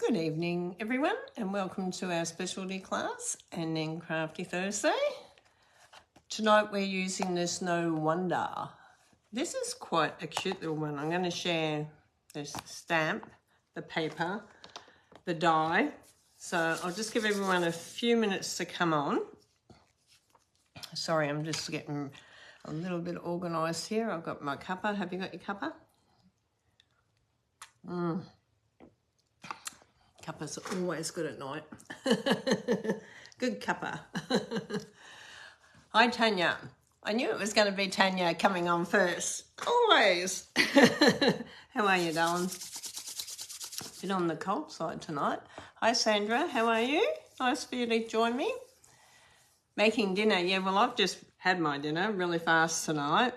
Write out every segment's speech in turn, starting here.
Good evening everyone and welcome to our specialty class and then Crafty Thursday. Tonight we're using this No Wonder. This is quite a cute little one. I'm going to share this stamp, the paper, the die. So I'll just give everyone a few minutes to come on. Sorry, I'm just getting a little bit organised here. I've got my cuppa. Have you got your cuppa? Cuppa's always good at night. Good cuppa. Hi Tanya. I knew it was going to be Tanya coming on first. Always. How are you, darling? Been on the cold side tonight. Hi Sandra, how are you? Nice for you to join me. Making dinner. Yeah, well, I've just had my dinner really fast tonight.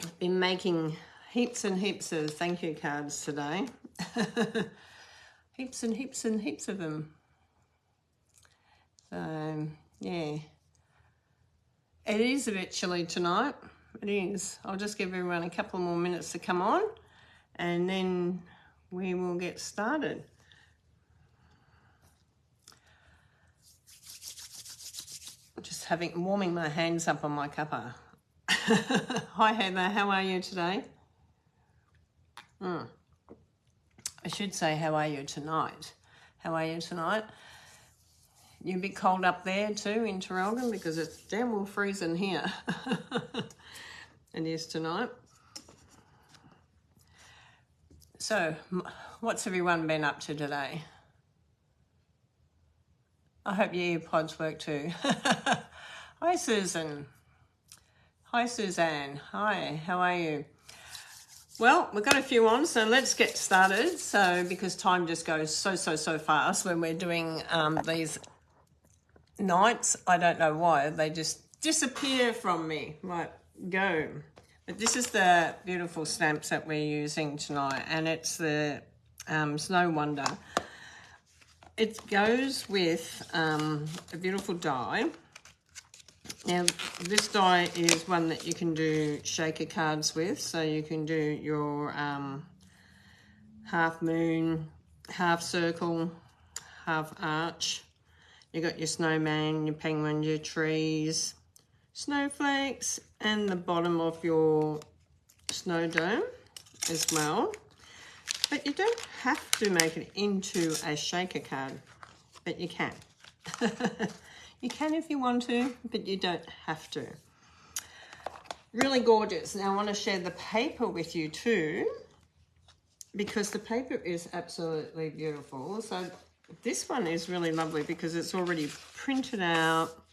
I've been making heaps and heaps of thank you cards today. Heaps and heaps and heaps of them. So, yeah. It is a bit chilly tonight. It is. I'll just give everyone a couple more minutes to come on and then we will get started. Just warming my hands up on my cuppa. Hi Heather, how are you today? I should say, how are you tonight? How are you tonight? You a bit cold up there too in Teresa because it's damn well freezing here. It is tonight. So, what's everyone been up to today? I hope your earpods work too. Hi Susan. Hi Suzanne. Hi, how are you? Well, we've got a few on, so let's get started. So, because time just goes so fast when we're doing these nights. I don't know why. They just disappear from me. Right, go. But this is the beautiful stamps that we're using tonight, and it's the Snow Wonder. It goes with a beautiful die. Now, this die is one that you can do shaker cards with, so you can do your half moon, half circle, half arch. You got your snowman, your penguin, your trees, snowflakes, and the bottom of your snow dome as well. But you don't have to make it into a shaker card, but you can. You can if you want to, but you don't have to. Really gorgeous. Now I want to share the paper with you too, because the paper is absolutely beautiful. So this one is really lovely because it's already printed out.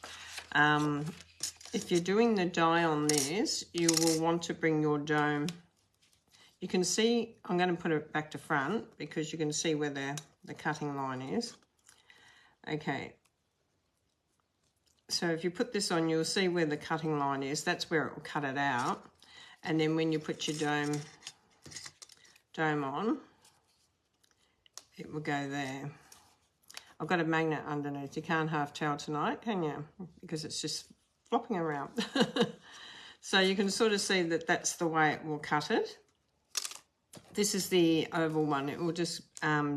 If you're doing the die on this, you will want to bring your dome. You can see, I'm going to put it back to front because you can see where the cutting line is. Okay. So if you put this on, you'll see where the cutting line is. That's where it will cut it out. And then when you put your dome on, it will go there. I've got a magnet underneath. You can't half tell tonight, can you? Because it's just flopping around. So you can sort of see that that's the way it will cut it. This is the oval one. It will just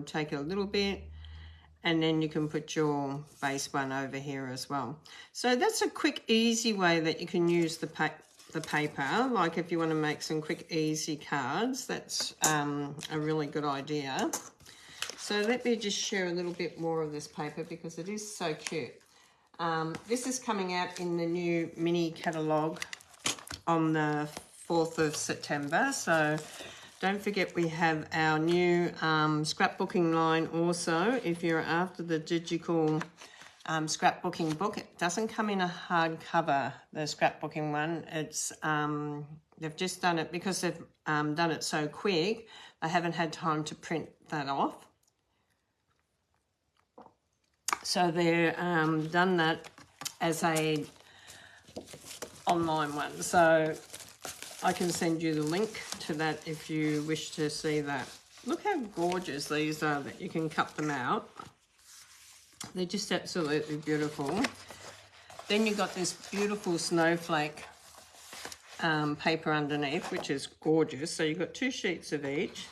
take a little bit. And then you can put your base one over here as well. So that's a quick, easy way that you can use the paper. Like if you want to make some quick, easy cards, that's a really good idea. So let me just share a little bit more of this paper because it is so cute. This is coming out in the new Mini Catalogue on the 4th of September. So don't forget we have our new scrapbooking line also. If you're after the digital scrapbooking book, it doesn't come in a hardcover, the scrapbooking one. It's they've just done it because they've done it so quick. They haven't had time to print that off. So they're done that as a online one. So I can send you the link to that if you wish to see that. Look how gorgeous these are that you can cut them out. They're just absolutely beautiful. Then you've got this beautiful snowflake paper underneath, which is gorgeous. So you've got 2 sheets of each.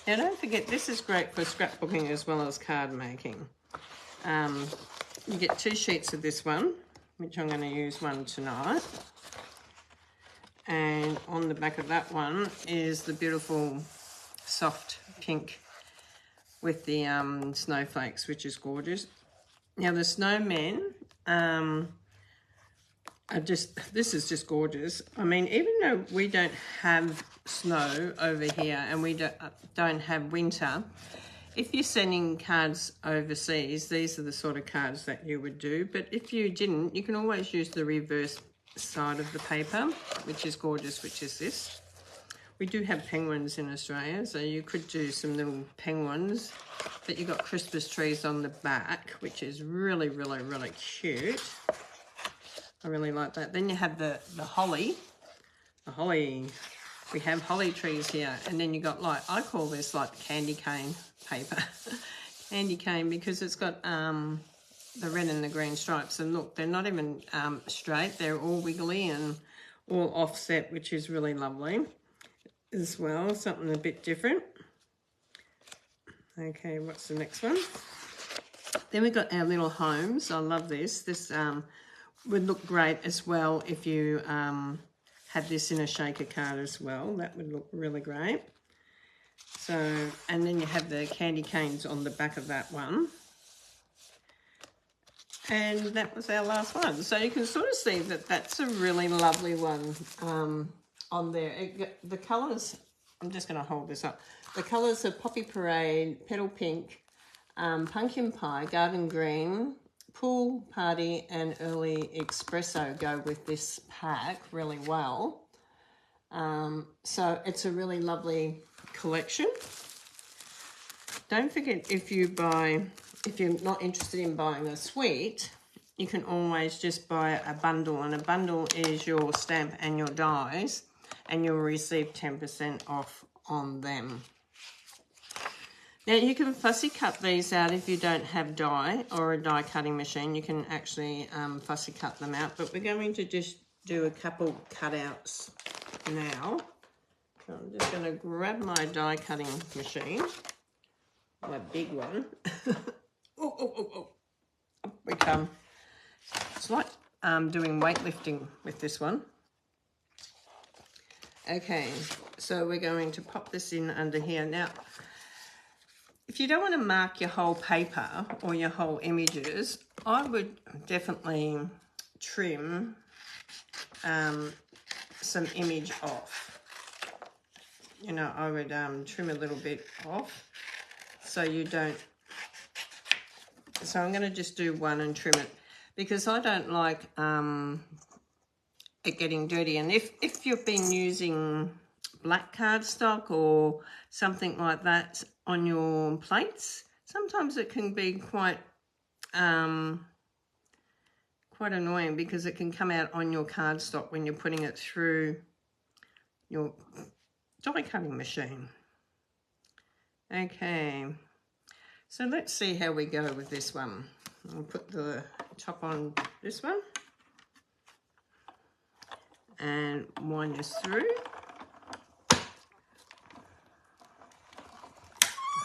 Now don't forget, this is great for scrapbooking as well as card making. You get 2 sheets of this one, which I'm going to use one tonight. And on the back of that one is the beautiful soft pink with the snowflakes, which is gorgeous. Now the snowmen this is just gorgeous. I mean, even though we don't have snow over here and we don't have winter, if you're sending cards overseas, these are the sort of cards that you would do. But if you didn't, you can always use the reverse side of the paper, which is gorgeous, which is this. We do have penguins in Australia, so you could do some little penguins, but you've got Christmas trees on the back, which is really, really, really cute. I really like that. Then you have the holly. The holly, we have holly trees here, and then you got, like, I call this like candy cane paper. Candy cane, because it's got the red and the green stripes, and look, they're not even straight, they're all wiggly and all offset, which is really lovely as well. Something a bit different. Okay, what's the next one? Then we've got our little homes. I love this. This would look great as well if you had this in a shaker card as well. That would look really great. So, and then you have the candy canes on the back of that one. And that was our last one. So you can sort of see that that's a really lovely one on there. The colours, I'm just going to hold this up. The colours are Poppy Parade, Petal Pink, Pumpkin Pie, Garden Green, Pool Party and Early Espresso go with this pack really well. So it's a really lovely collection. Don't forget, if you're not interested in buying a suite, you can always just buy a bundle, and a bundle is your stamp and your dies, and you'll receive 10% off on them. Now you can fussy cut these out if you don't have die or a die cutting machine. You can actually fussy cut them out, but we're going to just do a couple cutouts now. So I'm just going to grab my die cutting machine, my big one. Oh. Up we come. It's like doing weightlifting with this one. Okay, so we're going to pop this in under here. Now, if you don't want to mark your whole paper or your whole images, I would definitely trim some image off. You know, I would trim a little bit off so you don't. So I'm going to just do one and trim it, because I don't like it getting dirty. And if you've been using black cardstock or something like that on your plates, sometimes it can be quite annoying, because it can come out on your cardstock when you're putting it through your die cutting machine. Okay, so let's see how we go with this one. I'll put the top on this one and wind this through.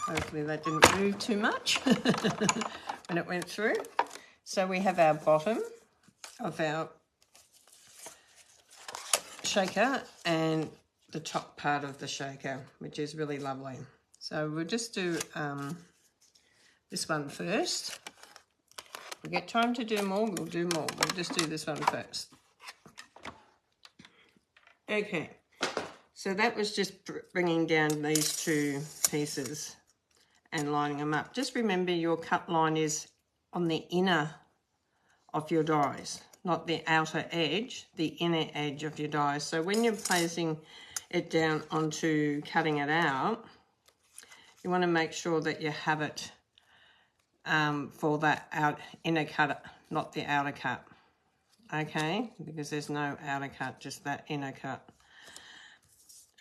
Hopefully that didn't move too much when it went through. So we have our bottom of our shaker and the top part of the shaker, which is really lovely. So we'll just do this one first. If we get time to do more, we'll do more. We'll just do this one first. Okay, so that was just bringing down these two pieces and lining them up. Just remember, your cut line is on the inner of your dies, not the outer edge, the inner edge of your dies. So when you're placing it down onto cutting it out, you want to make sure that you have it for that inner cut, not the outer cut. Okay, because there's no outer cut, just that inner cut.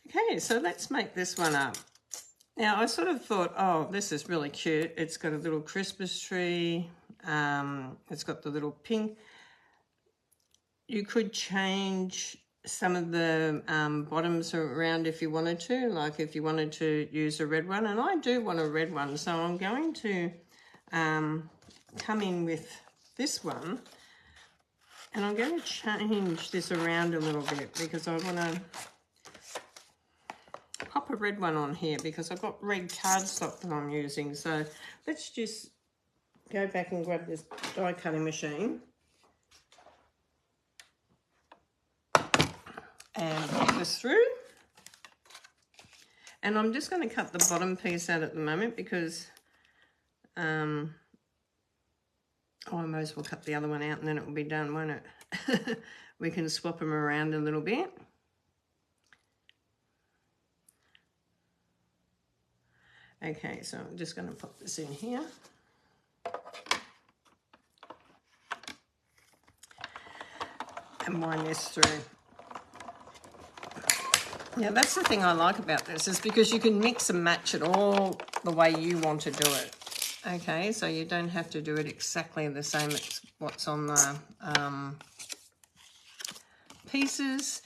Okay, so let's make this one up. Now, I sort of thought, oh, this is really cute. It's got a little Christmas tree. It's got the little pink. You could change some of the bottoms around if you wanted to, like if you wanted to use a red one, and I do want a red one, so I'm going to come in with this one, and I'm going to change this around a little bit because I want to pop a red one on here because I've got red cardstock that I'm using. So let's just go back and grab this die cutting machine and put this through. And I'm just going to cut the bottom piece out at the moment because I might as well cut the other one out and then it will be done, won't it? We can swap them around a little bit. Okay, so I'm just going to pop this in here. And wind this through. Yeah, that's the thing I like about this, is because you can mix and match it all the way you want to do it. Okay, so you don't have to do it exactly the same as what's on the pieces.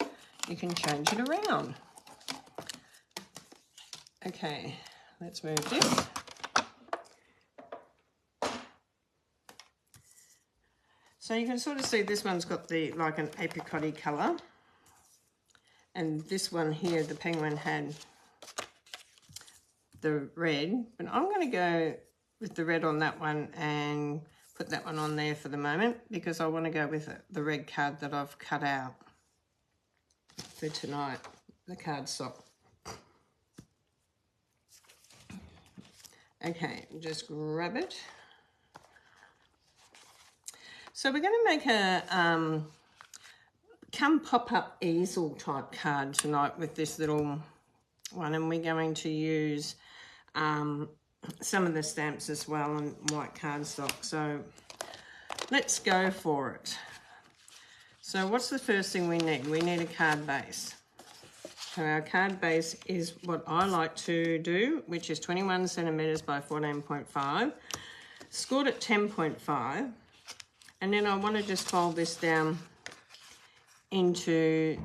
You can change it around. Okay, let's move this. So you can sort of see this one's got the like an apricot-y colour. And this one here, the penguin, had the red. But I'm going to go with the red on that one and put that one on there for the moment because I want to go with the red card that I've cut out for tonight, the cardstock. Okay, just grab it. So we're going to make a come pop-up easel type card tonight with this little one, and we're going to use some of the stamps as well and white cardstock. So let's go for it. So what's the first thing we need? We need a card base. So our card base is what I like to do, which is 21 centimeters by 14.5, scored at 10.5, and then I want to just fold this down into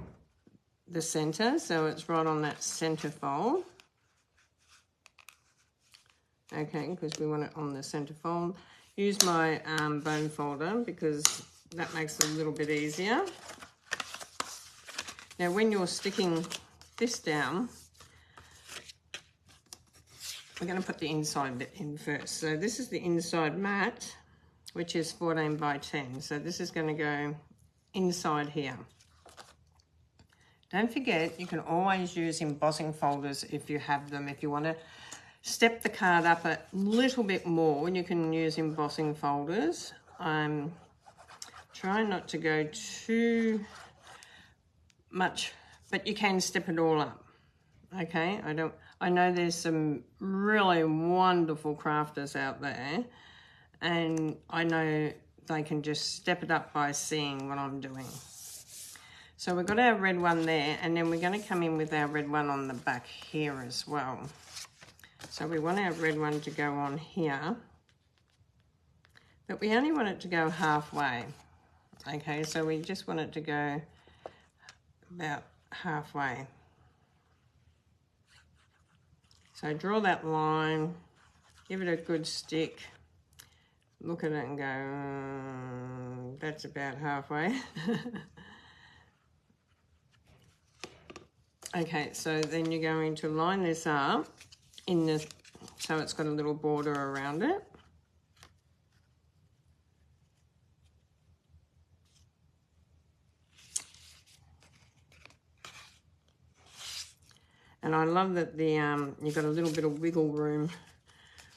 the center, so it's right on that center fold. Okay, because we want it on the center fold. Use my bone folder because that makes it a little bit easier. Now when you're sticking this down, we're going to put the inside bit in first. So this is the inside mat, which is 14 by 10. So this is going to go inside here. Don't forget, you can always use embossing folders if you have them. If you want to step the card up a little bit more, you can use embossing folders. I'm trying not to go too much, but you can step it all up. Okay, I know there's some really wonderful crafters out there, and I know they can just step it up by seeing what I'm doing. So we've got our red one there, and then we're going to come in with our red one on the back here as well. So we want our red one to go on here, but we only want it to go halfway. Okay, so we just want it to go about halfway. So draw that line, give it a good stick, look at it and go, that's about halfway. Okay, so then you're going to line this up in the, so it's got a little border around it. And I love that the you've got a little bit of wiggle room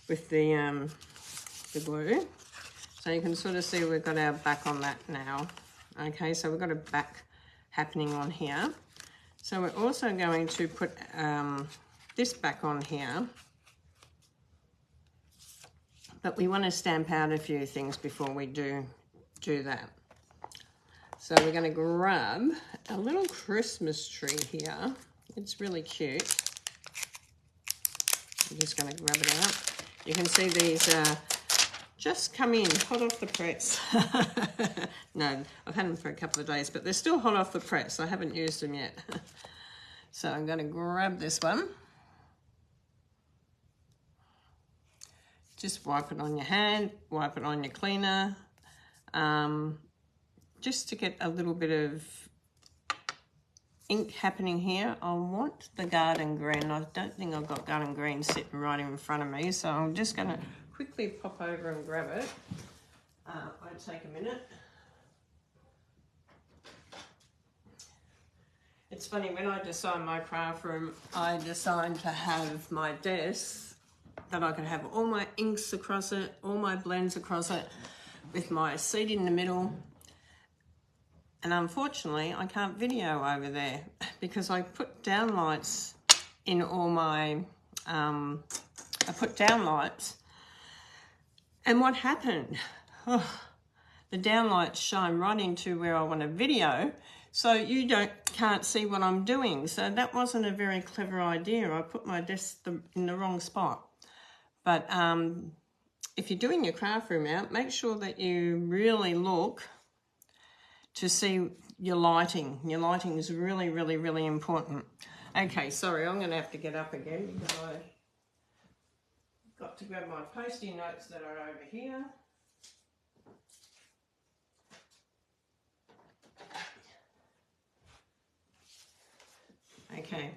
with the glue. So you can sort of see we've got our back on that now. Okay, so we've got a back happening on here. So we're also going to put this back on here. But we want to stamp out a few things before we do that. So we're going to grab a little Christmas tree here. It's really cute. I'm just going to grab it out. You can see these just come in, hot off the press. No, I've had them for a couple of days, but they're still hot off the press. I haven't used them yet. So I'm going to grab this one. Just wipe it on your hand, wipe it on your cleaner, just to get a little bit of ink happening here. I want the garden green. I don't think I've got garden green sitting right in front of me, so I'm just going to quickly pop over and grab it. Won't take a minute. It's funny, when I designed my craft room, I designed to have my desk that I could have all my inks across it, all my blends across it, with my seat in the middle. And unfortunately, I can't video over there because I put down lights in all my, I put down lights. And what happened? Oh, the downlights shine right into where I want to video, so you can't see what I'm doing. So that wasn't a very clever idea. I put my desk in the wrong spot. But if you're doing your craft room out, make sure that you really look to see your lighting. Your lighting is really, really, really important. Okay, sorry, I'm going to have to get up again because I got to grab my Post-it notes that are over here. Okay,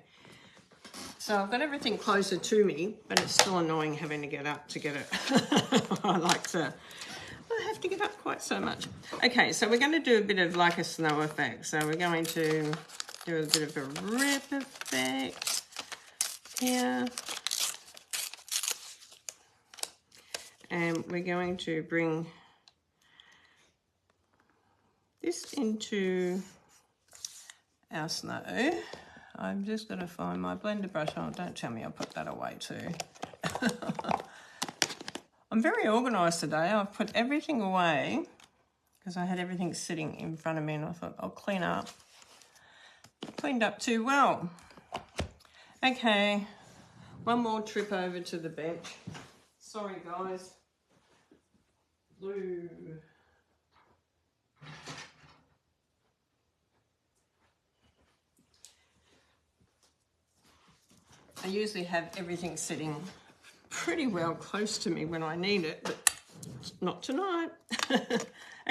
so I've got everything closer to me, but it's still annoying having to get up to get it. I have to get up quite so much. Okay, so we're going to do a bit of like a snow effect. So we're going to do a bit of a rip effect here. And we're going to bring this into our snow. I'm just going to find my blender brush. Oh, don't tell me I put that away too. I'm very organised today. I've put everything away because I had everything sitting in front of me and I thought I'll clean up. Cleaned up too well. Okay, one more trip over to the bench. Sorry guys. Blue. I usually have everything sitting pretty well close to me when I need it, but not tonight.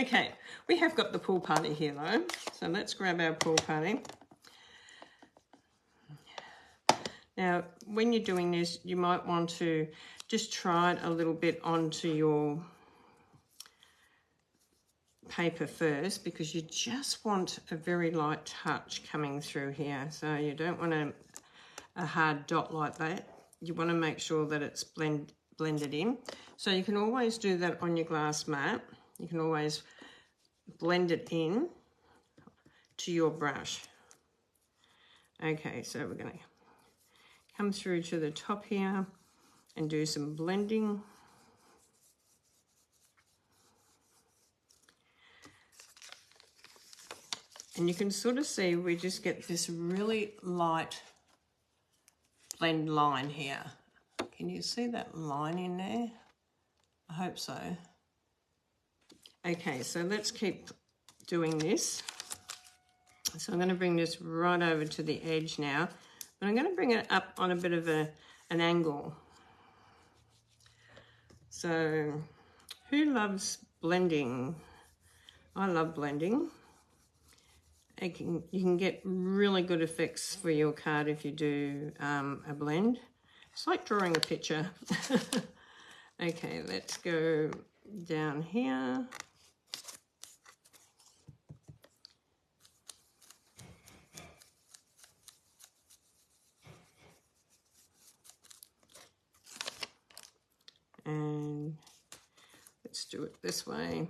Okay, we have got the pool party here though, so let's grab our pool party. Now, when you're doing this, you might want to just try it a little bit onto your paper first, because you just want a very light touch coming through here. So you don't want a hard dot like that. You want to make sure that it's blended in. So you can always do that on your glass mat. You can always blend it in to your brush. Okay, so we're going to come through to the top here and do some blending. And you can sort of see we just get this really light blend line here. Can you see that line in there? I hope so. Okay, so let's keep doing this. So I'm going to bring this right over to the edge now, but I'm going to bring it up on a bit of an angle. So who loves blending? I love blending. You can get really good effects for your card if you do a blend. It's like drawing a picture. Okay, let's go down here. And let's do it this way.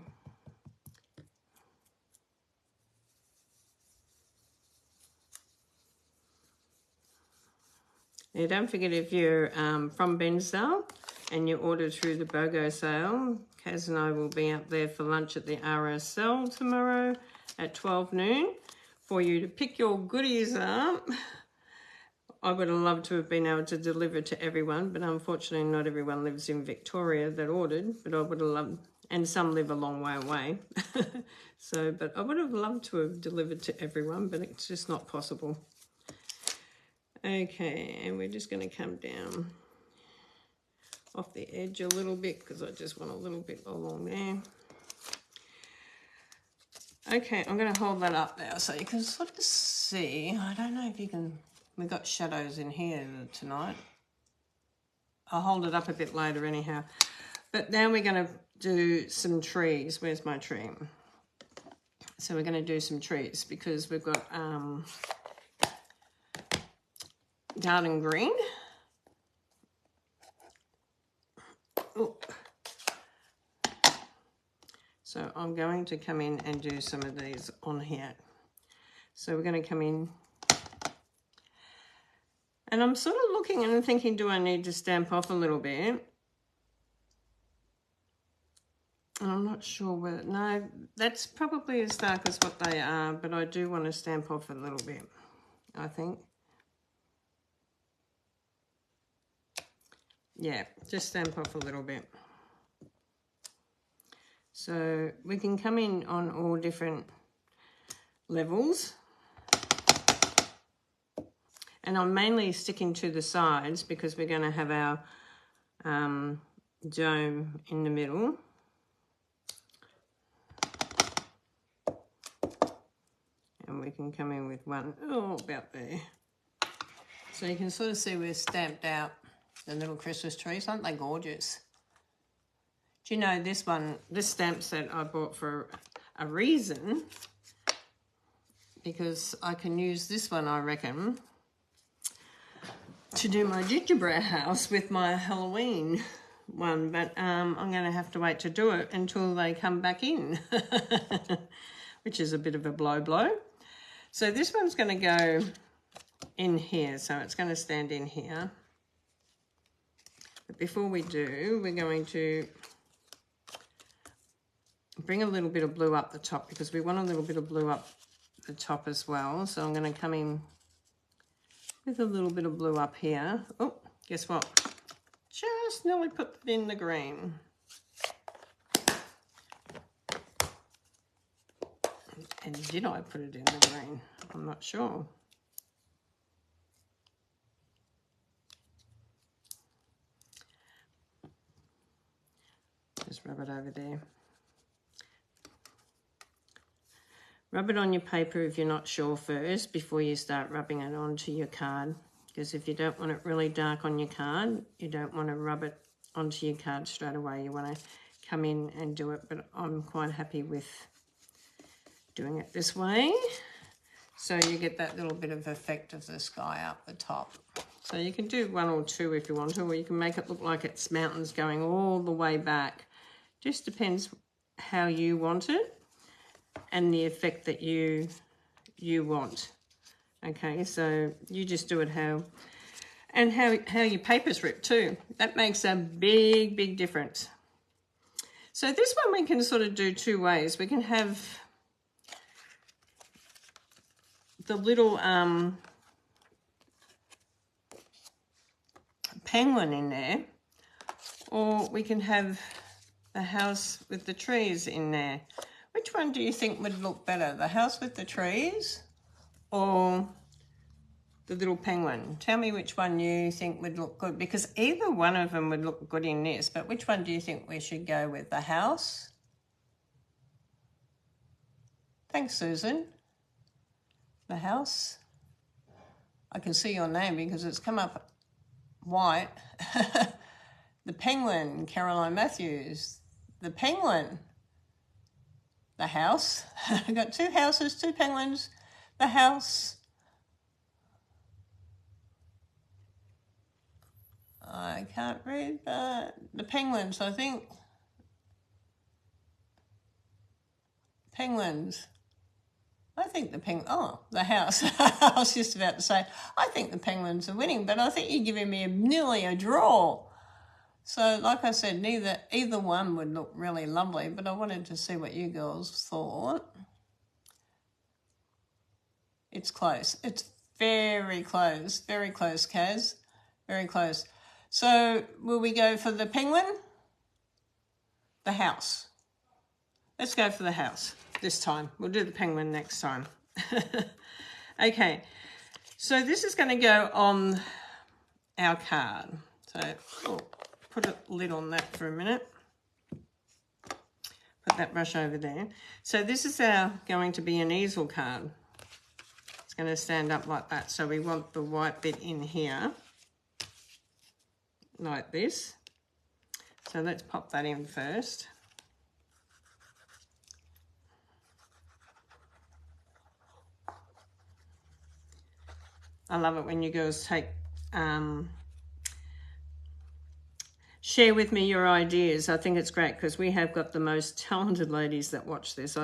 Now don't forget, if you're from Benzel and you order through the BOGO sale, Kaz and I will be out there for lunch at the RSL tomorrow at 12 noon for you to pick your goodies up I would have loved to have been able to deliver to everyone, but unfortunately not everyone lives in Victoria that ordered, but I would have loved, and some live a long way away. So, but I would have loved to have delivered to everyone, but it's just not possible. Okay, and we're just going to come down off the edge a little bit because I just want a little bit along there. Okay, I'm going to hold that up now so you can sort of see. I don't know if you can, we've got shadows in here tonight. I'll hold it up a bit later anyhow. But now we're going to do some trees. Where's my tree? So we're going to do some trees because we've got garden green. Oh. So I'm going to come in and do some of these on here. So we're going to come in. And I'm sort of looking and thinking, do I need to stamp off a little bit? And I'm not sure whether, no, that's probably as dark as what they are, but I do want to stamp off a little bit, I think. Yeah, just stamp off a little bit. So we can come in on all different levels. And I'm mainly sticking to the sides because we're going to have our dome in the middle. And we can come in with one, oh, about there. So you can sort of see we've stamped out the little Christmas trees. Aren't they gorgeous? Do you know this one, this stamp set I bought for a reason, because I can use this one, I reckon, to do my gingerbread house with my Halloween one, but I'm going to have to wait to do it until they come back in, which is a bit of a blow. So this one's going to go in here, so it's going to stand in here. But before we do, we're going to bring a little bit of blue up the top because we want a little bit of blue up the top as well. So I'm going to come in with a little bit of blue up here. Oh, guess what? Just nearly put it in the green. And did I put it in the green? I'm not sure. Just rub it over there. Rub it on your paper if you're not sure first before you start rubbing it onto your card. Because if you don't want it really dark on your card, you don't want to rub it onto your card straight away. You want to come in and do it, but I'm quite happy with doing it this way. So you get that little bit of effect of the sky up the top. So you can do one or two if you want to, or you can make it look like it's mountains going all the way back. Just depends how you want it and the effect that you want. Okay, so you just do it how your paper's ripped too. That makes a big difference. So this one we can sort of do two ways. We can have the little penguin in there, or we can have the house with the trees in there. Which one do you think would look better, the house with the trees or the little penguin? Tell me which one you think would look good, because either one of them would look good in this, but which one do you think we should go with, the house? Thanks, Susan. The house. I can see your name because it's come up white. The penguin, Caroline Matthews. The penguin. The house. I've got two houses, two penguins. The house. I can't read that. The penguins, I think. Penguins. I think the the house. I was just about to say, I think the penguins are winning, but I think you're giving me nearly a draw. So, like I said, either one would look really lovely, but I wanted to see what you girls thought. It's close. It's very close, Kaz. Very close. So will we go for the penguin? The house. Let's go for the house this time. We'll do the penguin next time. Okay, so this is going to go on our card. So oh, put a lid on that for a minute. Put that brush over there. So this is going to be an easel card. It's going to stand up like that. So we want the white bit in here, like this. So let's pop that in first. I love it when you girls take, share with me your ideas. I think it's great because we have got the most talented ladies that watch this.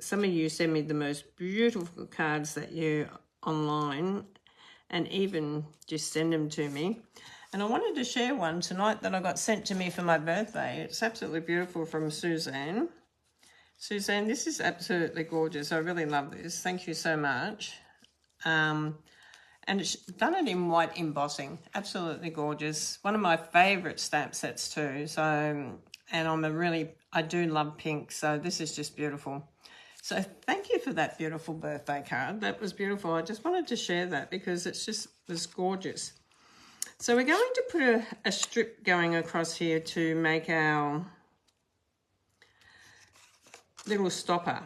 Some of you send me the most beautiful cards that you online and even just send them to me. And I wanted to share one tonight that I got sent to me for my birthday. It's absolutely beautiful from Suzanne. Suzanne, this is absolutely gorgeous. I really love this. Thank you so much. And it's done it in white embossing. Absolutely gorgeous. One of my favourite stamp sets too. So, and I do love pink. So this is just beautiful. So thank you for that beautiful birthday card. That was beautiful. I just wanted to share that because it was gorgeous. So we're going to put a strip going across here to make our little stopper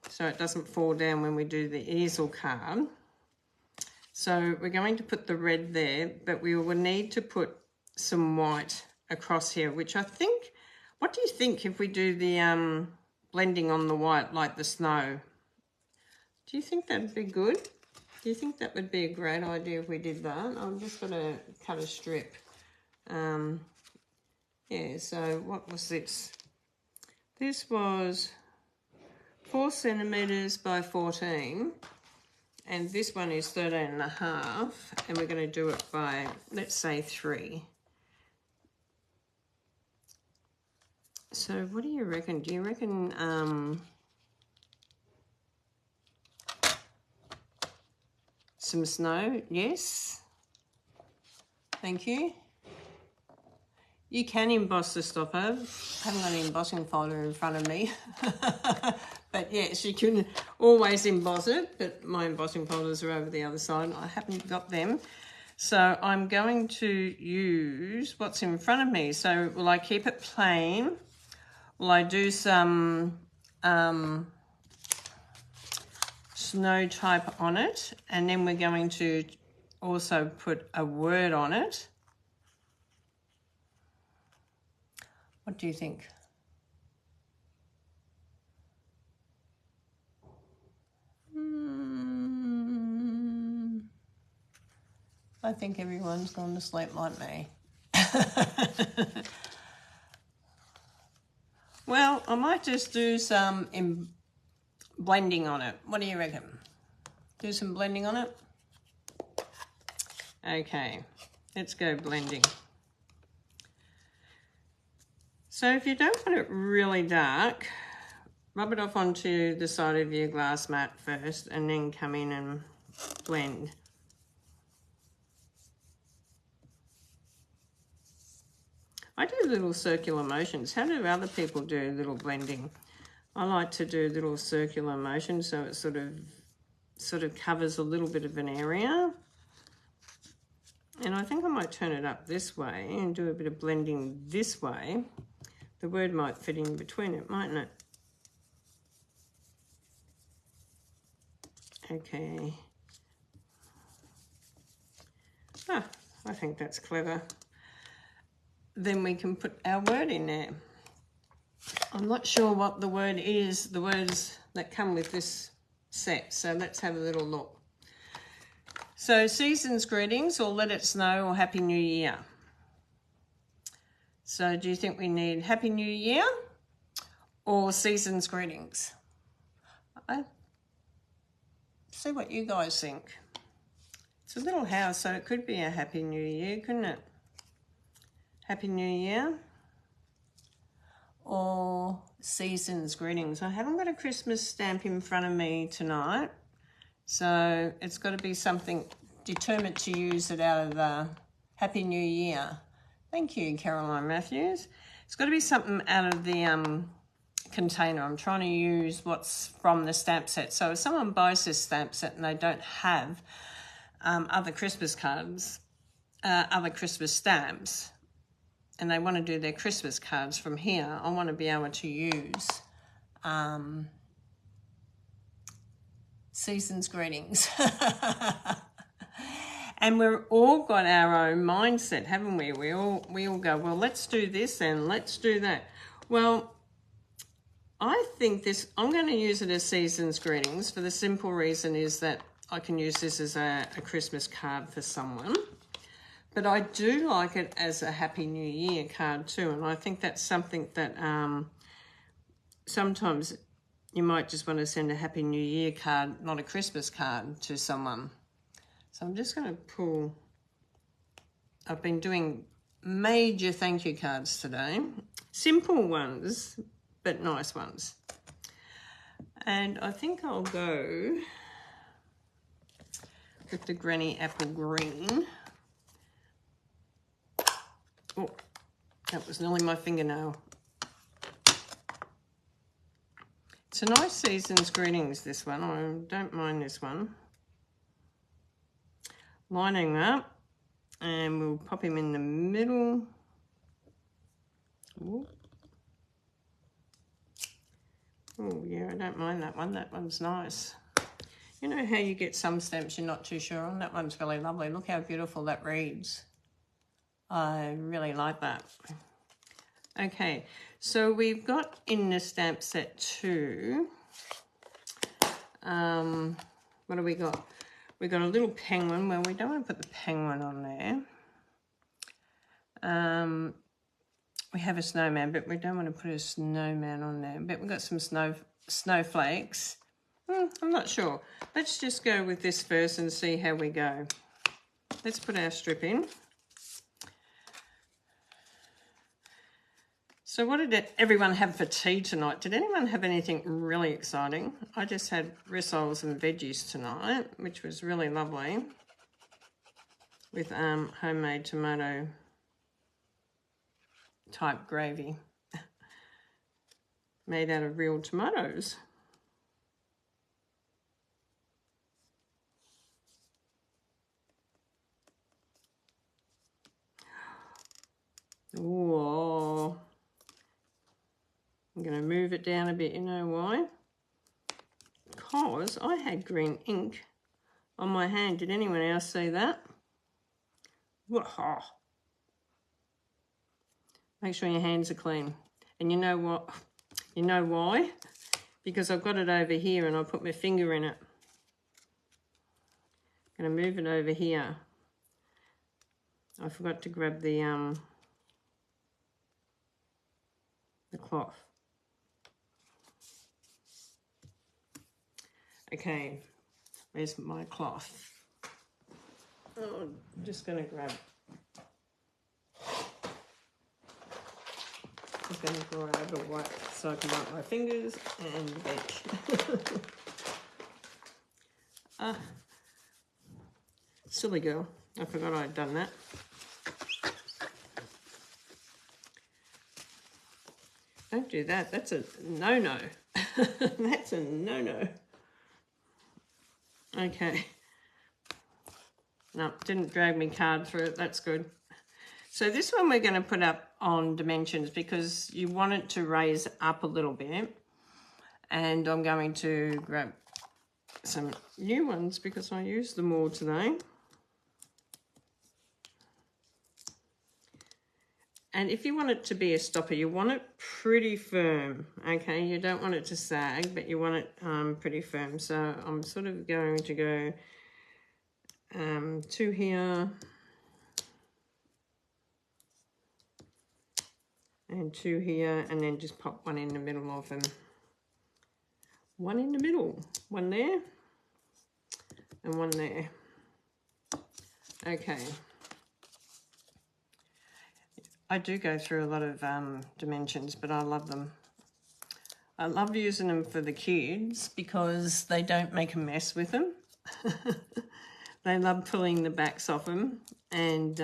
so it doesn't fall down when we do the easel card. So we're going to put the red there, but we will need to put some white across here, which I think, what do you think if we do the blending on the white like the snow? Do you think that'd be good? Do you think that would be a great idea if we did that? I'm just going to cut a strip. Yeah, so what was this? This was 4 centimetres by 14. And this one is 13.5, and we're going to do it by, let's say, 3. So what do you reckon? Do you reckon some snow? Yes. Thank you. You can emboss the stopper. I haven't got an embossing folder in front of me. But yes, you can always emboss it, but my embossing folders are over the other side. I haven't got them. So I'm going to use what's in front of me. So will I keep it plain? Will I do some snow type on it? And then we're going to also put a word on it. What do you think? I think everyone's gone to sleep like me. Well, I might just do some blending on it. What do you reckon? Do some blending on it? Okay, let's go blending. So if you don't want it really dark, rub it off onto the side of your glass mat first and then come in and blend. I do little circular motions. How do other people do little blending? I like to do little circular motions so it sort of covers a little bit of an area. And I think I might turn it up this way and do a bit of blending this way. The word might fit in between it, mightn't it? Okay. Ah, I think that's clever. Then we can put our word in there. I'm not sure what the word is, the words that come with this set, so let's have a little look. So season's greetings, or let it snow, or Happy New Year. So do you think we need Happy New Year or season's greetings? I see what you guys think. It's a little house, so it could be a Happy New Year, couldn't it? Happy New Year or season's greetings. I haven't got a Christmas stamp in front of me tonight, So it's got to be something determined to use it out of the Happy New Year. Thank you, Caroline Matthews. It's got to be something out of the container. I'm trying to use what's from the stamp set. So if someone buys this stamp set and they don't have other Christmas cards, other Christmas stamps, and they want to do their Christmas cards from here, I want to be able to use Season's Greetings. And we've all got our own mindset, haven't we? We all go, well, let's do this and let's do that. Well, I think I'm going to use it as Season's Greetings for the simple reason is that I can use this as a Christmas card for someone. But I do like it as a Happy New Year card too. And I think that's something that sometimes you might just want to send a Happy New Year card, not a Christmas card, to someone. So I'm just going to pull. I've been doing major thank you cards today. Simple ones, but nice ones. And I think I'll go with the Granny Apple Green. Oh, that was nearly my fingernail. It's a nice Season's Greetings, this one. I don't mind this one. Lining up, and we'll pop him in the middle. Ooh. Oh, yeah, I don't mind that one. That one's nice. You know how you get some stamps you're not too sure on? That one's really lovely. Look how beautiful that reads. I really like that. Okay, so we've got in the stamp set too. What do we got? We've got a little penguin. Well, we don't want to put the penguin on there. We have a snowman, but we don't want to put a snowman on there. But we've got some snowflakes. I'm not sure. Let's just go with this first and see how we go. Let's put our strip in. So what did everyone have for tea tonight? Did anyone have anything really exciting? I just had rissoles and veggies tonight, which was really lovely, with homemade tomato type gravy made out of real tomatoes. Whoa. I'm going to move it down a bit. You know why? Because I had green ink on my hand. Did anyone else see that? Whoa. Make sure your hands are clean. And you know what? You know why? Because I've got it over here and I put my finger in it. I'm going to move it over here. I forgot to grab the cloth. Okay, where's my cloth? Oh, I'm just going to grab. I'm going to grab a wipe so I can wipe my fingers and the bench. Silly girl. I forgot I'd done that. Don't do that. That's a no-no. That's a no-no. Okay. No, didn't drag me card through it. That's good. So this one we're going to put up on dimensions because you want it to raise up a little bit. And I'm going to grab some new ones because I used them all today. And if you want it to be a stopper, you want it pretty firm, okay? You don't want it to sag, but you want it pretty firm. So I'm sort of going to go two here and two here, and then just pop one in the middle of them. One in the middle, one there, and one there. Okay. I do go through a lot of dimensions, but I love them. I love using them for the kids because they don't make a mess with them. They love pulling the backs off them, and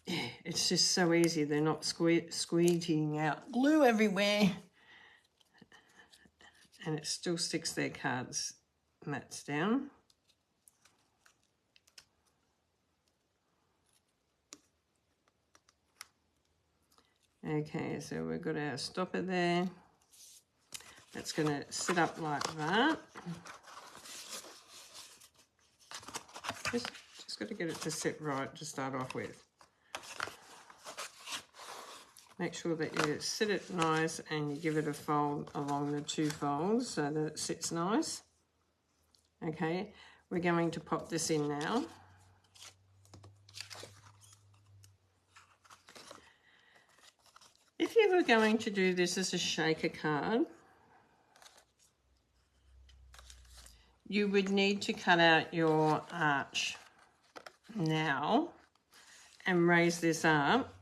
yeah, it's just so easy. They're not squeegeeing out glue everywhere, and it still sticks their cards mats down. Okay, so we've got our stopper there. That's going to sit up like that. Just got to get it to sit right to start off with. Make sure that you sit it nice and you give it a fold along the two folds so that it sits nice. Okay, we're going to pop this in now. If you were going to do this as a shaker card, you would need to cut out your arch now and raise this up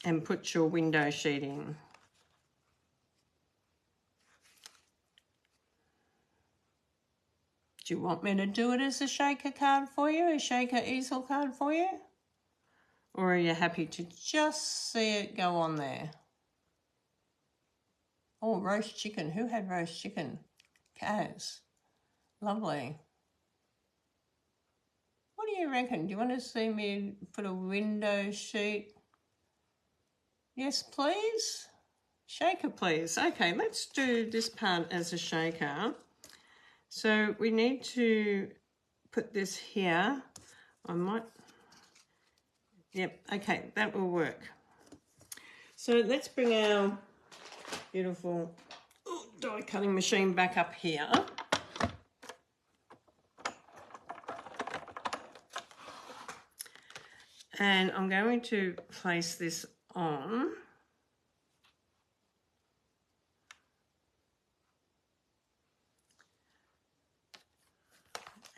and put your window sheet in. Do you want me to do it as a shaker card for you, a shaker easel card for you? Or are you happy to just see it go on there? Oh, roast chicken. Who had roast chicken? Kaz. Lovely. What do you reckon? Do you want to see me put a window sheet? Yes, please. Shaker, please. Okay, let's do this part as a shaker. So we need to put this here. I might... Yep, okay, that will work. So let's bring our beautiful die cutting machine back up here. And I'm going to place this on.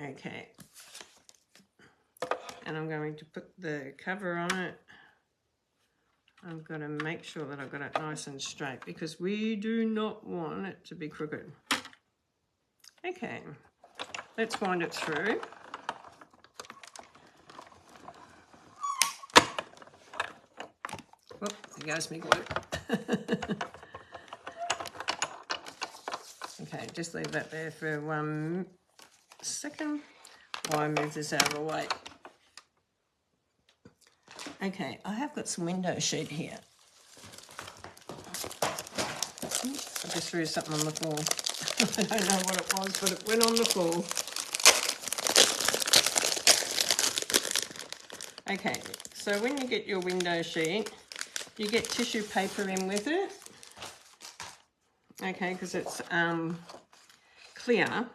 Okay. And I'm going to put the cover on it. I've got to make sure that I've got it nice and straight because we do not want it to be crooked. Okay, let's wind it through. Oh, there goes my glue. Okay, just leave that there for 1 second while I move this out of the way. Okay, I have got some window sheet here. I just threw something on the floor. I don't know what it was, but it went on the floor. Okay, so when you get your window sheet, you get tissue paper in with it. Okay, because it's clear.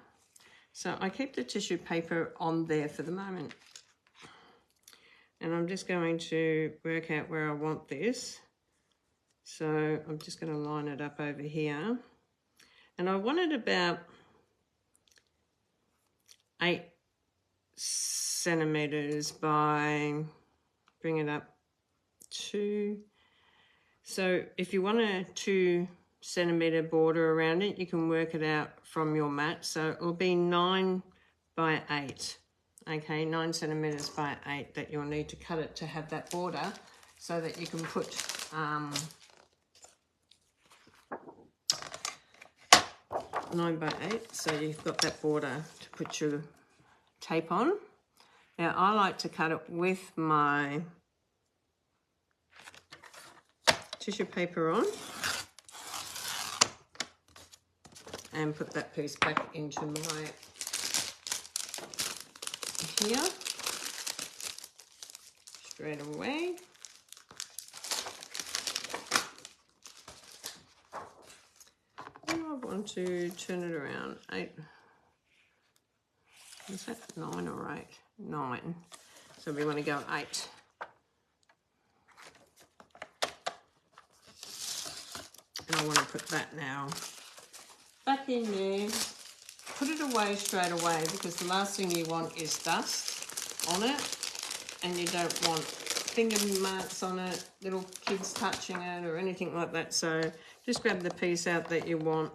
So I keep the tissue paper on there for the moment. And I'm just going to work out where I want this. So I'm just going to line it up over here. And I want it about 8 centimetres by, bring it up 2. So if you want a 2 centimetre border around it, you can work it out from your mat. So it'll be 9 by 8. Okay, 9 centimetres by 8 that you'll need to cut it to have that border so that you can put 9 by 8, so you've got that border to put your tape on. Now I like to cut it with my tissue paper on and put that piece back into my here straight away. And I want to turn it around 8. Is that 9 or 8? 9. So we want to go 8. And I want to put that now back in there. Put it away straight away because the last thing you want is dust on it, and you don't want finger marks on it, little kids touching it or anything like that. So just grab the piece out that you want.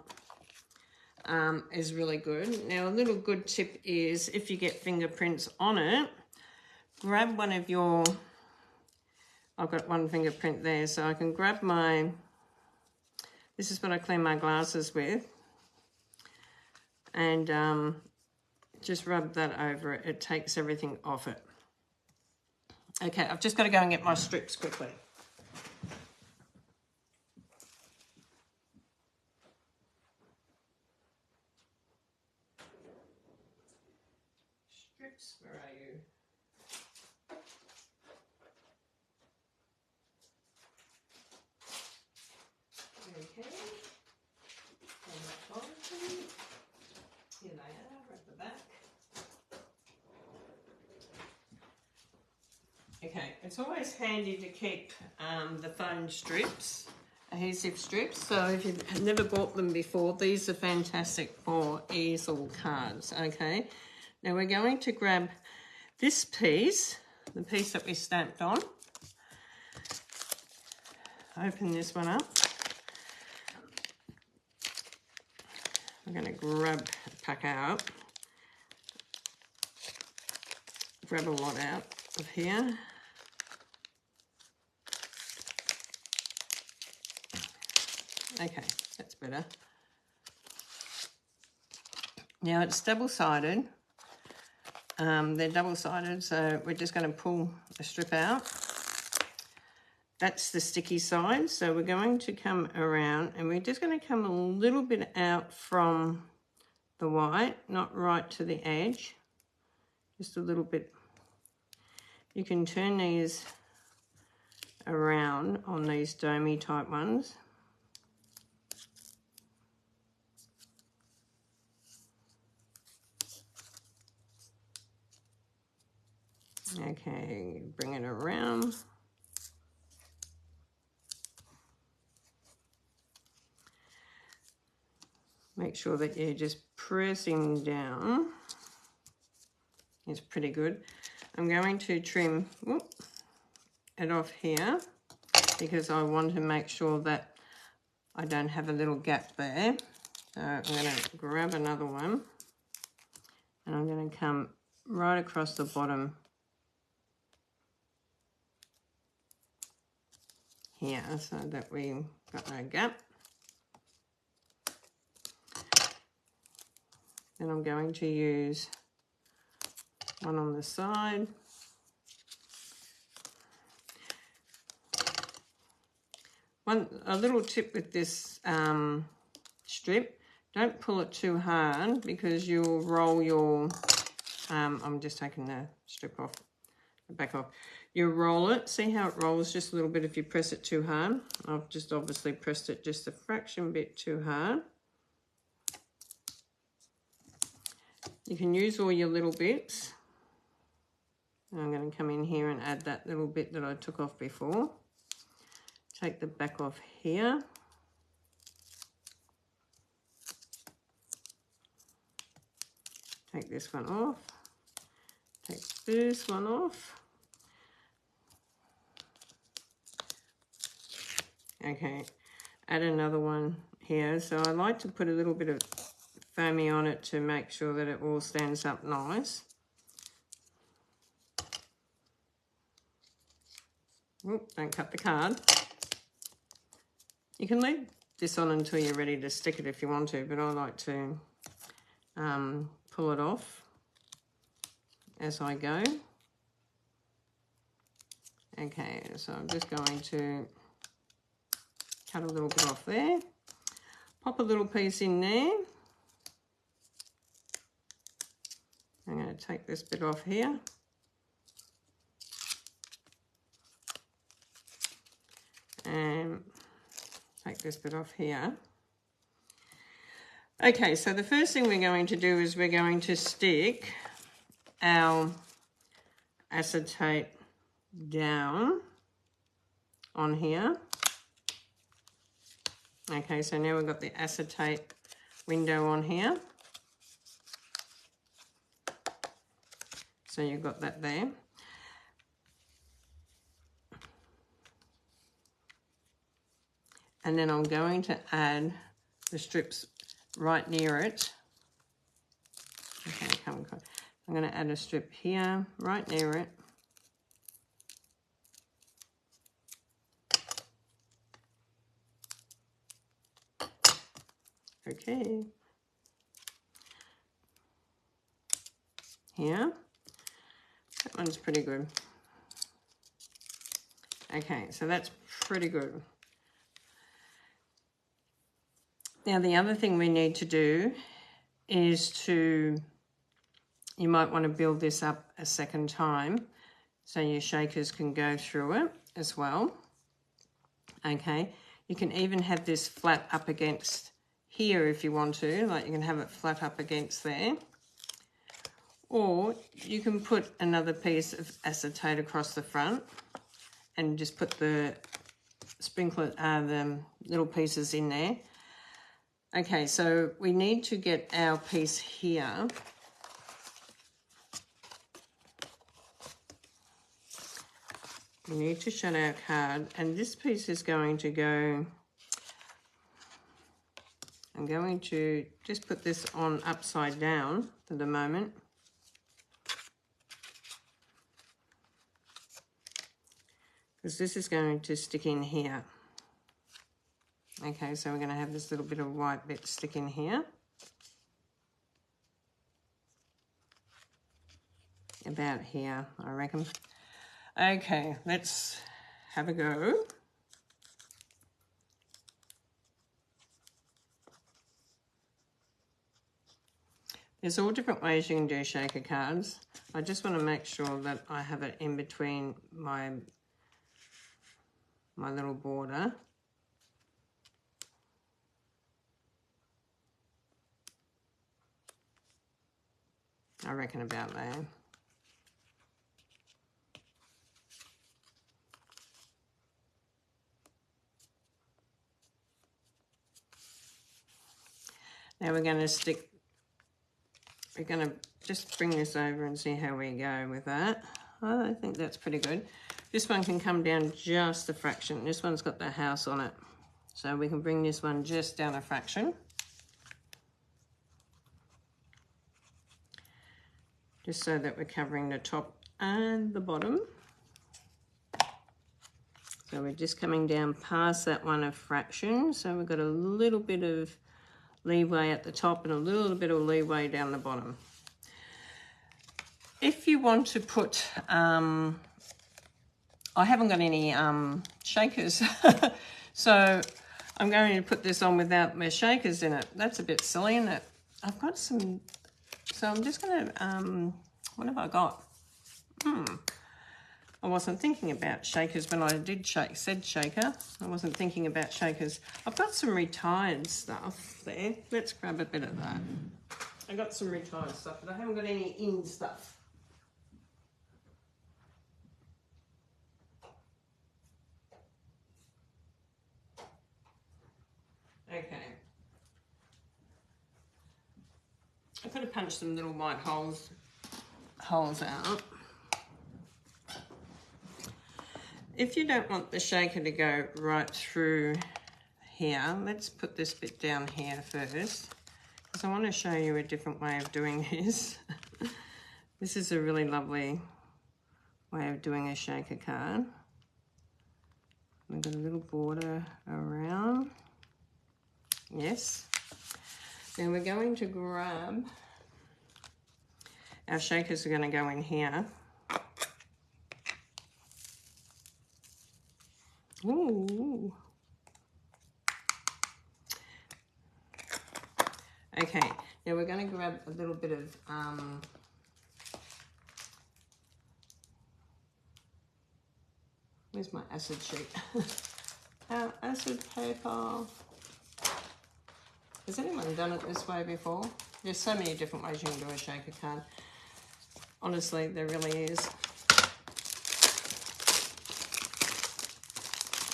is really good. Now, a little good tip is if you get fingerprints on it, grab one of your, I've got one fingerprint there, so I can grab my, this is what I clean my glasses with, and just rub that over it. It takes everything off it. Okay, I've just got to go and get my strips quickly. Strips, where are you? Okay. Here they are at the back. Okay, it's always handy to keep the foam strips, adhesive strips. So if you've never bought them before, these are fantastic for easel cards. Okay, now we're going to grab this piece, the piece that we stamped on. Open this one up. I'm going to grab a pack out, grab a lot out of here. Okay, that's better. Now it's double-sided. They're double-sided, so we're just going to pull a strip out. That's the sticky side, so we're going to come around and we're just going to come a little bit out from the white, not right to the edge, just a little bit. You can turn these around on these domey type ones. Okay, bring it around. Make sure that you're just pressing down. It's pretty good. I'm going to trim it off here because I want to make sure that I don't have a little gap there. So I'm going to grab another one and I'm going to come right across the bottom here so that we've got no gap. Then I'm going to use one on the side. A little tip with this strip, don't pull it too hard because you'll roll your, I'm just taking the strip off, the back off. You roll it, see how it rolls just a little bit if you press it too hard. I've just obviously pressed it just a fraction bit too hard. You can use all your little bits. I'm going to come in here and add that little bit that I took off before. Take the back off here. Take this one off. Take this one off. Okay, add another one here. So I like to put a little bit of foamy on it to make sure that it all stands up nice. Oop, don't cut the card. You can leave this on until you're ready to stick it if you want to, but I like to pull it off as I go. Okay, so I'm just going to cut a little bit off there. Pop a little piece in there. I'm going to take this bit off here. And take this bit off here. Okay, so the first thing we're going to do is we're going to stick our acetate down on here. Okay, so now we've got the acetate window on here. So you've got that there. And then I'm going to add the strips right near it. Okay, I'm going to add a strip here, right near it. Okay. Here. That one's pretty good. Okay, so that's pretty good. Now the other thing we need to do is you might want to build this up a second time so your shakers can go through it as well. Okay, you can even have this flat up against here if you want to, like you can have it flat up against there. Or you can put another piece of acetate across the front and just put the sprinkler, the little pieces in there. Okay, so we need to get our piece here. We need to shut our card, and this piece is going to go, I'm going to just put this on upside down for the moment. Because this is going to stick in here. Okay, so we're going to have this little bit of white bit stick in here. About here, I reckon. Okay, let's have a go. There's all different ways you can do shaker cards. I just want to make sure that I have it in between my little border. I reckon about there. Now we're going to just bring this over and see how we go with that. Oh, I think that's pretty good. This one can come down just a fraction. This one's got the house on it. So we can bring this one just down a fraction. Just so that we're covering the top and the bottom. So we're just coming down past that one a fraction. So we've got a little bit of leeway at the top and a little bit of leeway down the bottom. If you want to put, I haven't got any shakers, so I'm going to put this on without my shakers in it. That's a bit silly, isn't it? I've got some, so I'm just going to, what have I got? I wasn't thinking about shakers when I said shaker. I wasn't thinking about shakers. I've got some retired stuff there. Let's grab a bit of that. I got some retired stuff, but I haven't got any in stuff. Okay. I could have punched some little white holes out. If you don't want the shaker to go right through here, let's put this bit down here first, because I want to show you a different way of doing this. This is a really lovely way of doing a shaker card. We've got a little border around. Yes. Then we're going to grab, our shakers are going to go in here. Ooh. Okay, now we're going to grab a little bit of where's my acid sheet? Acid paper. Has anyone done it this way before? There's so many different ways you can do a shaker card. Honestly, there really is.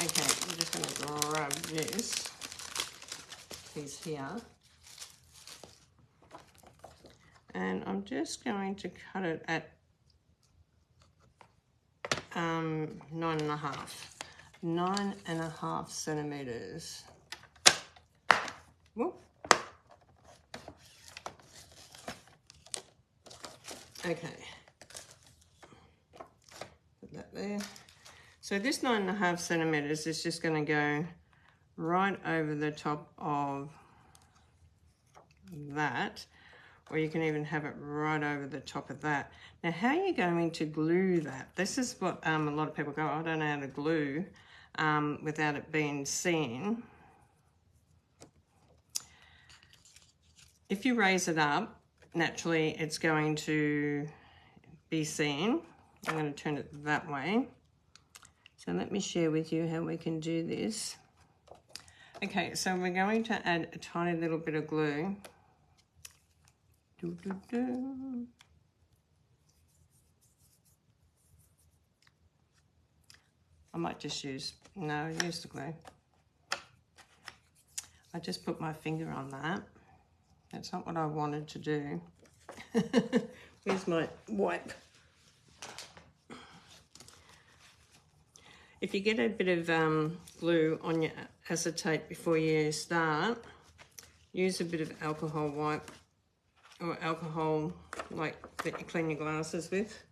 Okay, I'm just going to grab this piece here. And I'm just going to cut it at 9.5 centimeters. Whoop. Okay. Put that there. So this 9.5 centimeters is just going to go right over the top of that, or you can even have it right over the top of that. Now, how are you going to glue that? This is what a lot of people go, I don't know how to glue without it being seen. If you raise it up, naturally it's going to be seen. I'm going to turn it that way. So let me share with you how we can do this. Okay, so we're going to add a tiny little bit of glue. I might just use the glue. I just put my finger on that. That's not what I wanted to do. Where's my wipe? If you get a bit of glue on your acetate before you start, use a bit of alcohol wipe or alcohol like that you clean your glasses with.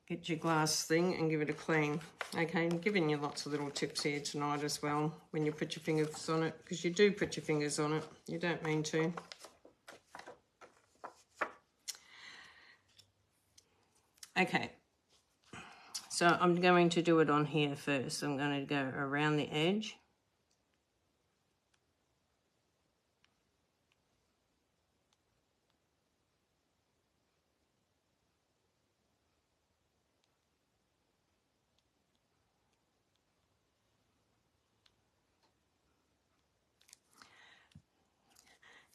Get your glass thing and give it a clean. Okay, I'm giving you lots of little tips here tonight as well when you put your fingers on it, because you do put your fingers on it. You don't mean to. Okay, so I'm going to do it on here first. I'm going to go around the edge.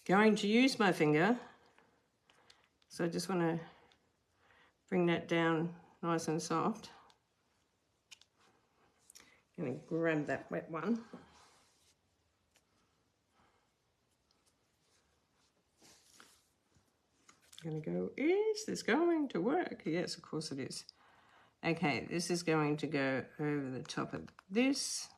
Going to use my finger, so I just want to bring that down nice and soft. Going to grab that wet one. I'm going to go, is this going to work? Yes, of course it is. Okay, this is going to go over the top of this.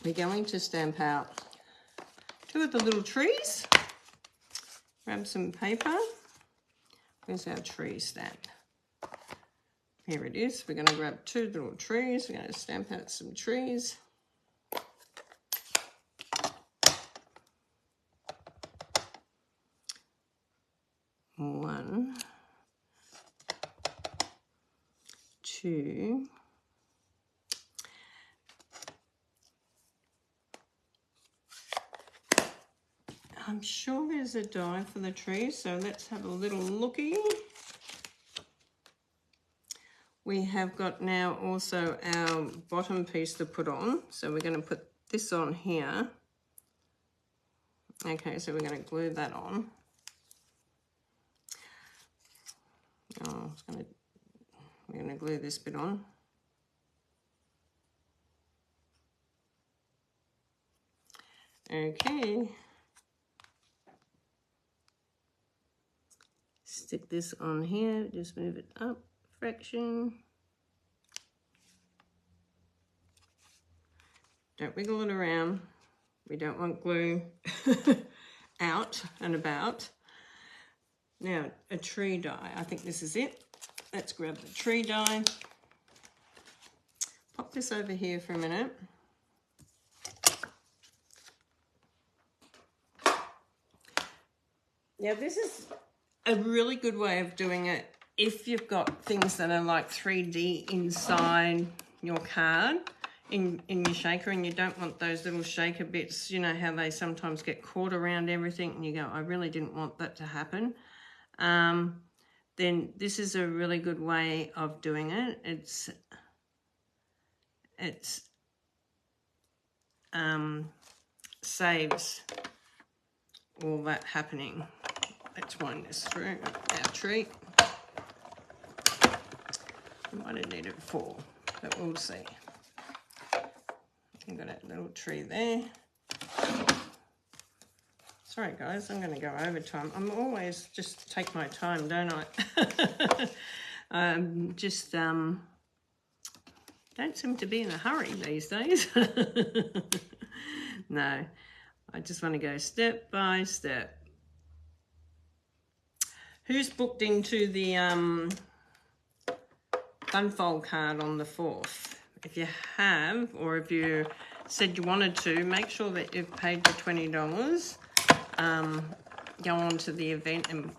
We're going to stamp out 2 of the little trees. Grab some paper. Where's our tree stamp? Here it is. We're going to grab 2 little trees. We're going to stamp out some trees. One, 2. I'm sure there's a die for the tree, so let's have a little looky. We have got now also our bottom piece to put on, so we're going to put this on here. Okay, so we're going to glue that on. Oh, we're going to glue this bit on. Okay. Stick this on here, just move it up a fraction. Don't wiggle it around. We don't want glue out and about. Now, a tree die. I think this is it. Let's grab the tree die. Pop this over here for a minute. Now, this is a really good way of doing it if you've got things that are like 3D inside your card in your shaker, and you don't want those little shaker bits, you know how they sometimes get caught around everything and you go, I really didn't want that to happen. Then this is a really good way of doing it. It saves all that happening. Let's wind this through our tree. I might have needed 4, but we'll see. You've got a little tree there. Sorry guys, I'm going to go over time. I'm always just take my time, don't I? Don't seem to be in a hurry these days. No, I just want to go step by step. Who's booked into the unfold card on the 4th? If you have, or if you said you wanted to, make sure that you've paid your $20. Go on to the event and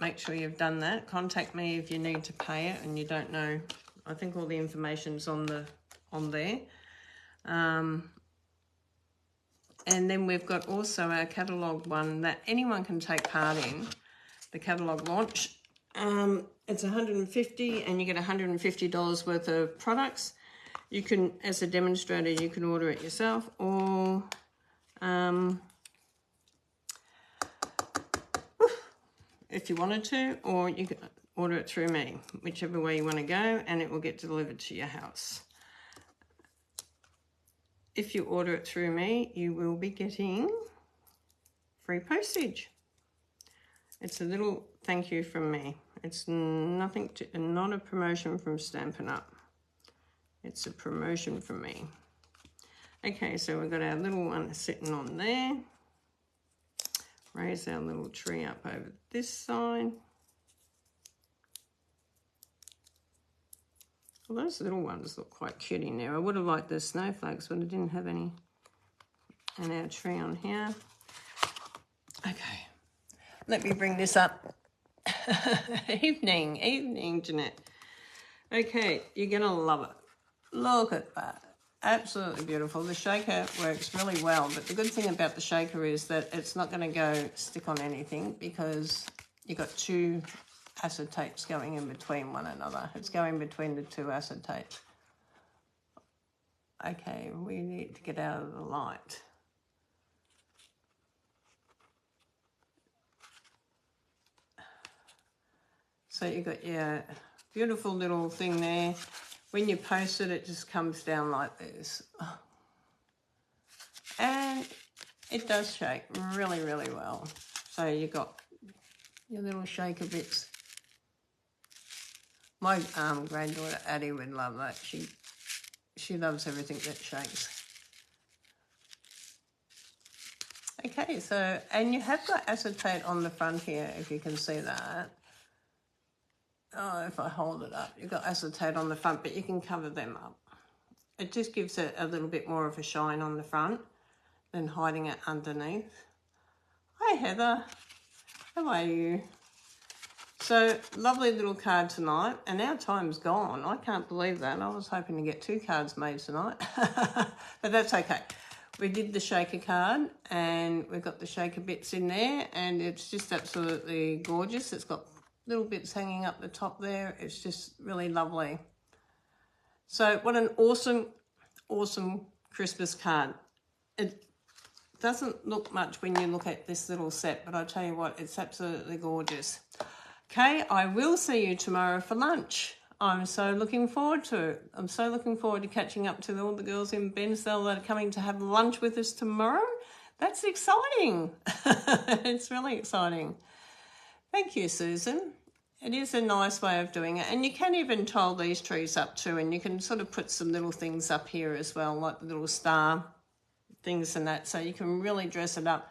make sure you've done that. Contact me if you need to pay it and you don't know. I think all the information's on there. And then we've got also our catalogue one that anyone can take part in, the catalogue launch. It's $150 and you get $150 worth of products. You can, as a demonstrator, you can order it yourself, or if you wanted to, or you can order it through me, whichever way you want to go, and it will get delivered to your house. If you order it through me, you will be getting free postage. It's a little thank you from me. It's not a promotion from Stampin' Up. It's a promotion from me. Okay, so we've got our little one sitting on there. Raise our little tree up over this side. Well, those little ones look quite cute in there. I would have liked the snowflakes, but I didn't have any in our tree on here. Okay, let me bring this up. Evening, Jeanette. Okay, you're going to love it. Look at that. Absolutely beautiful. The shaker works really well, but the good thing about the shaker is that it's not going to go stick on anything because you've got two acetates going in between one another. It's going between the two acetates. Okay, we need to get out of the light. So you've got your beautiful little thing there. When you post it, it just comes down like this. And it does shake really, really well. So you've got your little shaker bits. My granddaughter Addie would love that. She loves everything that shakes. Okay, so, and you have got acetate on the front here, if you can see that. Oh, if I hold it up, you've got acetate on the front, but you can cover them up. It just gives it a little bit more of a shine on the front than hiding it underneath. Hi, Heather. How are you? So, lovely little card tonight, and our time's gone. I can't believe that. I was hoping to get 2 cards made tonight, but that's okay. We did the shaker card, and we've got the shaker bits in there, and it's just absolutely gorgeous. It's got little bits hanging up the top there. It's just really lovely. So what an awesome, awesome Christmas card. It doesn't look much when you look at this little set, but I tell you what, it's absolutely gorgeous. Okay, I will see you tomorrow for lunch. I'm so looking forward to it. I'm so looking forward to catching up to all the girls in Bensdale that are coming to have lunch with us tomorrow. That's exciting. It's really exciting. Thank you, Susan. It is a nice way of doing it. And you can even tile these trees up too, and you can sort of put some little things up here as well, like the little star things and that, so you can really dress it up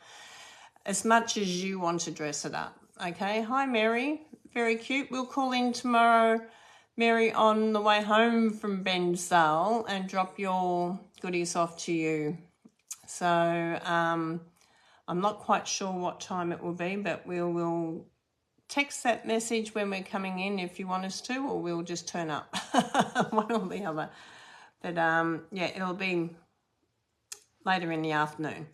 as much as you want to dress it up. Okay, hi Mary, very cute. We'll call in tomorrow, Mary, on the way home from Bensdale and drop your goodies off to you. So I'm not quite sure what time it will be, but we will text that message when we're coming in if you want us to, or we'll just turn up, one or the other. But yeah, it'll be later in the afternoon.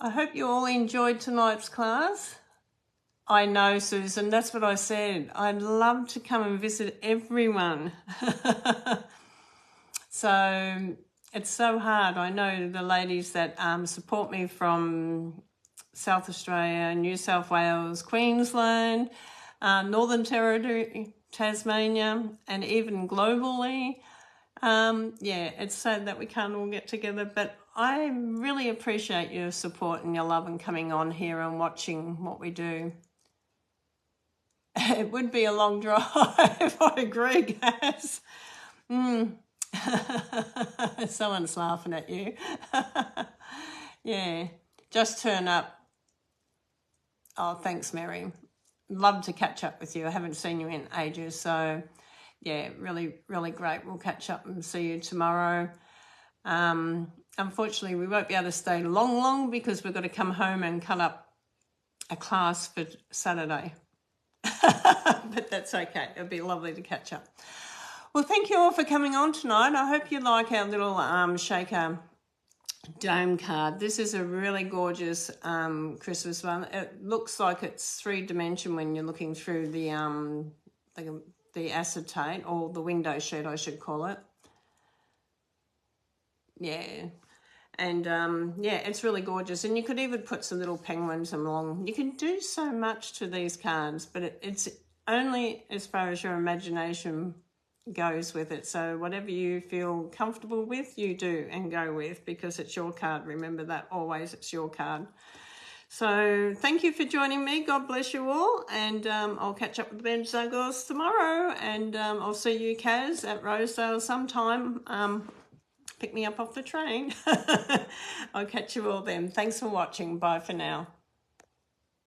I hope you all enjoyed tonight's class. I know, Susan, that's what I said. I'd love to come and visit everyone. So it's so hard. I know the ladies that support me from South Australia, New South Wales, Queensland, Northern Territory, Tasmania, and even globally. Yeah, it's sad that we can't all get together, but I really appreciate your support and your love and coming on here and watching what we do. It would be a long drive. I agree, Gaz. Someone's laughing at you. Yeah, just turn up. Oh, thanks, Mary. Love to catch up with you. I haven't seen you in ages, so yeah, really, really great. We'll catch up and see you tomorrow. Unfortunately, we won't be able to stay long because we've got to come home and cut up a class for Saturday. But that's okay. It'll be lovely to catch up. Well, thank you all for coming on tonight. I hope you like our little shaker dome card. This is a really gorgeous Christmas one. It looks like it's 3-dimensional when you're looking through the acetate, or the window sheet, I should call it. Yeah. And yeah, it's really gorgeous. And you could even put some little penguins along. You can do so much to these cards, but it's only as far as your imagination goes with it. So whatever you feel comfortable with, you do and go with, because it's your card. Remember that always, it's your card. So thank you for joining me. God bless you all. And I'll catch up with the Ben Zagos tomorrow. And I'll see you, Kaz, at Rosedale sometime. Pick me up off the train. I'll catch you all then. Thanks for watching. Bye for now.